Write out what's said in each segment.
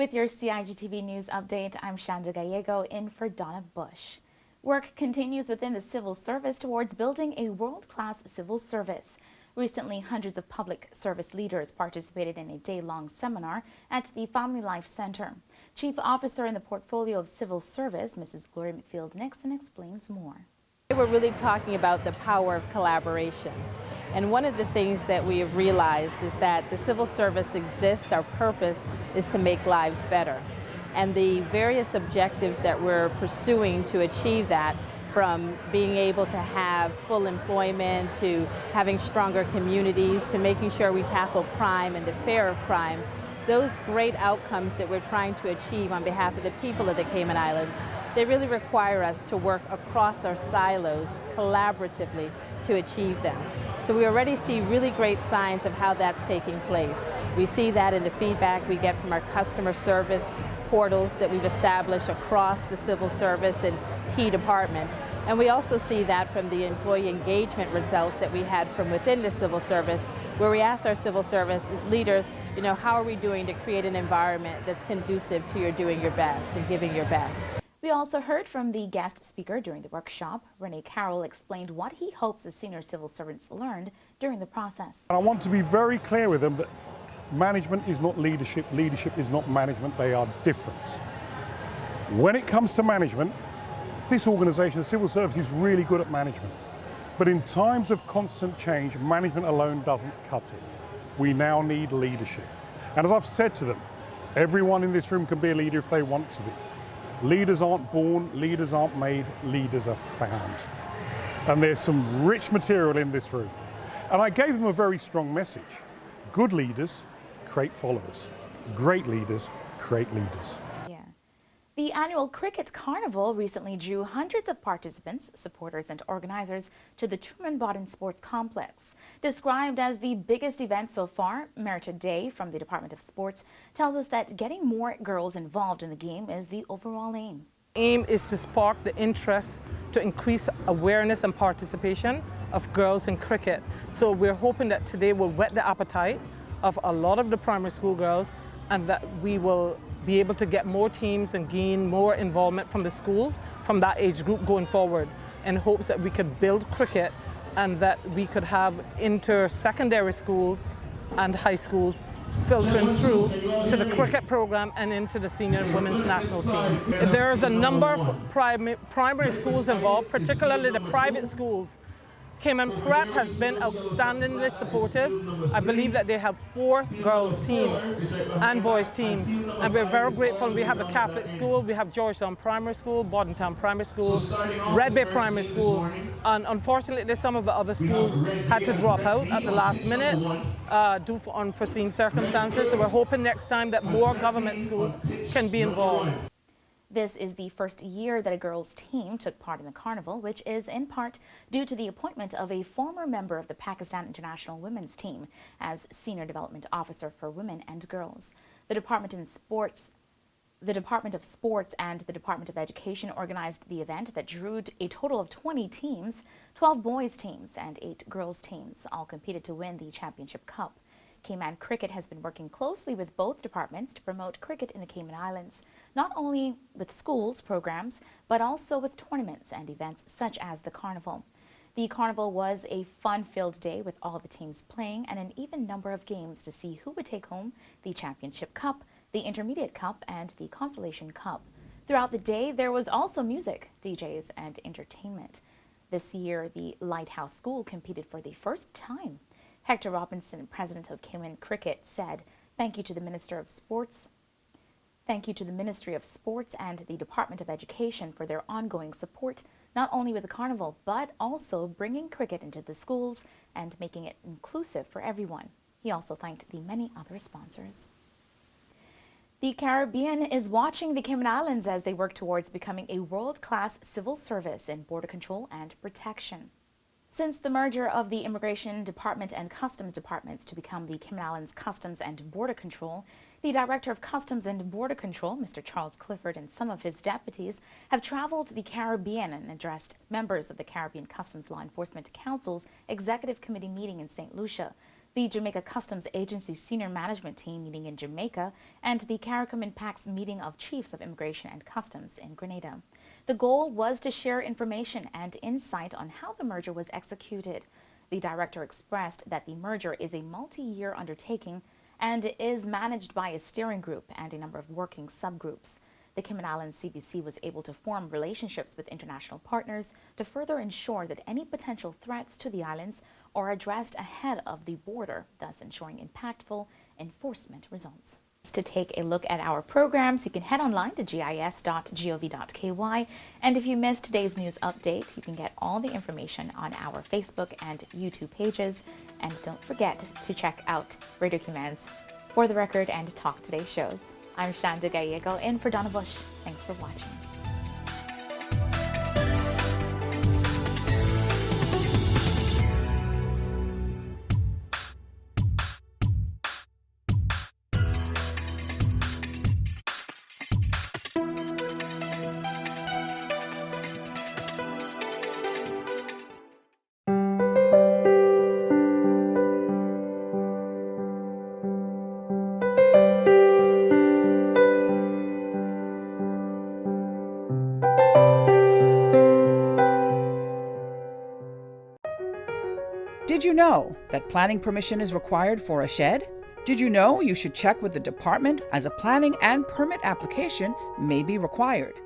With your CIGTV News Update, I'm Shanda Gallego in for Donna Bush. Work continues within the civil service towards building a world-class civil service. Recently, hundreds of public service leaders participated in a day-long seminar at the Family Life Center. Chief Officer in the Portfolio of Civil Service, Mrs. Gloria McField-Nixon, explains more. We're really talking about the power of collaboration. And one of the things that we have realized is that the civil service exists, our purpose is to make lives better. And the various objectives that we're pursuing to achieve that, from being able to have full employment, to having stronger communities, to making sure we tackle crime and the fear of crime, those great outcomes that we're trying to achieve on behalf of the people of the Cayman Islands, they really require us to work across our silos collaboratively to achieve them. So we already see really great signs of how that's taking place. We see that in the feedback we get from our customer service portals that we've established across the civil service and key departments. And we also see that from the employee engagement results that we had from within the civil service, where we asked our civil service as leaders, how are we doing to create an environment that's conducive to your doing your best and giving your best. We also heard from the guest speaker during the workshop. Renee Carroll explained what he hopes the senior civil servants learned during the process. I want to be very clear with them that management is not leadership, leadership is not management, they are different. When it comes to management, this organisation, the civil service, is really good at management. But in times of constant change, management alone doesn't cut it. We now need leadership. And as I've said to them, everyone in this room can be a leader if they want to be. Leaders aren't born, leaders aren't made, leaders are found. And there's some rich material in this room. And I gave them a very strong message. Good leaders create followers. Great leaders create leaders. The annual Cricket Carnival recently drew hundreds of participants, supporters and organizers to the Truman Bodden Sports Complex. Described as the biggest event so far, Merita Day from the Department of Sports tells us that getting more girls involved in the game is the overall aim. Aim is to spark the interest, to increase awareness and participation of girls in cricket. So we're hoping that today will whet the appetite of a lot of the primary school girls, and that we will be able to get more teams and gain more involvement from the schools from that age group going forward, in hopes that we could build cricket and that we could have inter-secondary schools and high schools filtering through to the cricket program and into the senior women's national team. There is a number of primary schools involved, particularly the private schools. Cayman Prep has been outstandingly supportive. I believe that they have 4 girls teams and boys teams, and we're very grateful. We have the Catholic School, we have Georgetown Primary School, Bordentown Primary School, Red Bay Primary School, and unfortunately some of the other schools had to drop out at the last minute due to unforeseen circumstances. So we're hoping next time that more government schools can be involved. This is the first year that a girls' team took part in the carnival, which is in part due to the appointment of a former member of the Pakistan International Women's Team as Senior Development Officer for Women and Girls. The Department of Sports and the Department of Education organized the event that drew a total of 20 teams, 12 boys teams and 8 girls teams, all competed to win the Championship Cup. Cayman Cricket has been working closely with both departments to promote cricket in the Cayman Islands, not only with schools programs, but also with tournaments and events such as the Carnival. The Carnival was a fun-filled day with all the teams playing and an even number of games to see who would take home the Championship Cup, the Intermediate Cup, and the Consolation Cup. Throughout the day, there was also music, DJs, and entertainment. This year, the Lighthouse School competed for the first time. Hector Robinson, president of Cayman Cricket, said, "Thank you to the Ministry of Sports and the Department of Education for their ongoing support, not only with the carnival, but also bringing cricket into the schools and making it inclusive for everyone." He also thanked the many other sponsors. The Caribbean is watching the Cayman Islands as they work towards becoming a world-class civil service in border control and protection. Since the merger of the Immigration Department and Customs Departments to become the Cayman Islands Customs and Border Control, the Director of Customs and Border Control, Mr. Charles Clifford, and some of his deputies have traveled the Caribbean and addressed members of the Caribbean Customs Law Enforcement Council's Executive Committee meeting in St. Lucia. the Jamaica Customs Agency senior management team meeting in Jamaica, and the CARICOM and PAC's meeting of Chiefs of Immigration and Customs in Grenada. The goal was to share information and insight on how the merger was executed. The director expressed that the merger is a multi-year undertaking and is managed by a steering group and a number of working subgroups. The Cayman Islands CBC was able to form relationships with international partners to further ensure that any potential threats to the islands are addressed ahead of the border, thus ensuring impactful enforcement results. To take a look at our programs, you can head online to gis.gov.ky, and if you missed today's news update, you can get all the information on our Facebook and YouTube pages. And don't forget to check out Radio Cayman's For the Record and Talk Today shows. I'm Shanda Gallego in for Donna Bush. Thanks for watching. Did you know that planning permission is required for a shed? Did you know you should check with the department as a planning and permit application may be required?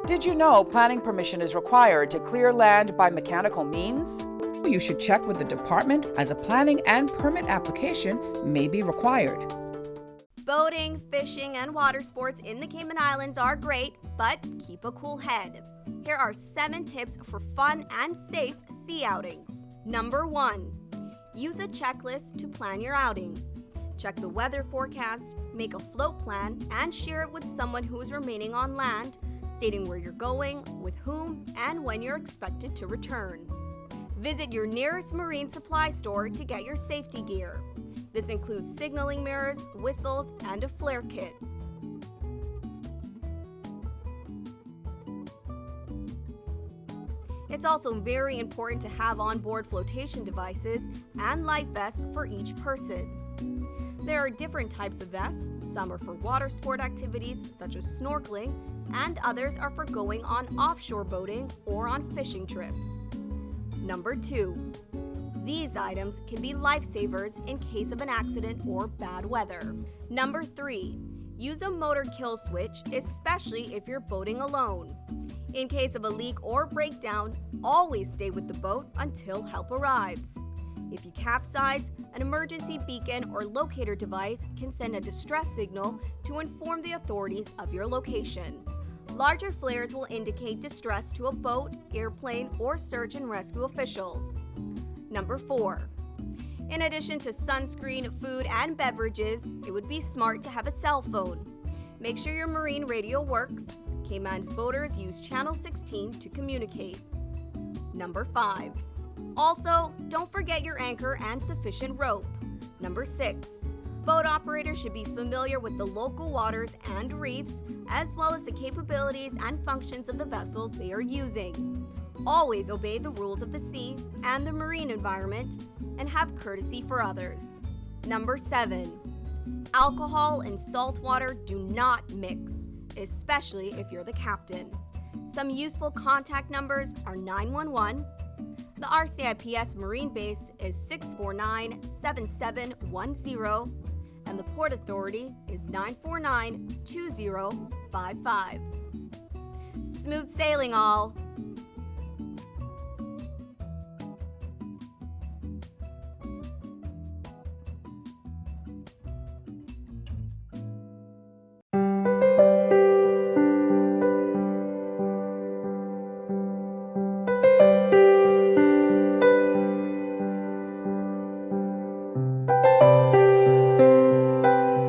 Did you know planning permission is required to clear land by mechanical means? You should check with the department as a planning and permit application may be required. Boating, fishing, and water sports in the Cayman Islands are great, but keep a cool head. Here are 7 tips for fun and safe sea outings. Number 1. Use a checklist to plan your outing. Check the weather forecast, make a float plan, and share it with someone who is remaining on land, stating where you're going, with whom, and when you're expected to return. Visit your nearest marine supply store to get your safety gear. This includes signaling mirrors, whistles, and a flare kit. It's also very important to have on-board flotation devices and life vests for each person. There are different types of vests. Some are for water sport activities such as snorkeling, and others are for going on offshore boating or on fishing trips. Number 2. These items can be lifesavers in case of an accident or bad weather. Number 3. Use a motor kill switch, especially if you're boating alone. In case of a leak or breakdown, always stay with the boat until help arrives. If you capsize, an emergency beacon or locator device can send a distress signal to inform the authorities of your location. Larger flares will indicate distress to a boat, airplane, or search and rescue officials. Number 4. In addition to sunscreen, food, and beverages, it would be smart to have a cell phone. Make sure your marine radio works. Cayman's boaters use Channel 16 to communicate. Number 5. Also, don't forget your anchor and sufficient rope. Number 6. Boat operators should be familiar with the local waters and reefs, as well as the capabilities and functions of the vessels they are using. Always obey the rules of the sea and the marine environment, and have courtesy for others. Number 7. Alcohol and salt water do not mix, especially if you're the captain. Some useful contact numbers are 911. The RCIPS Marine Base is 649-7710, and the Port Authority is 949-2055. Smooth sailing all!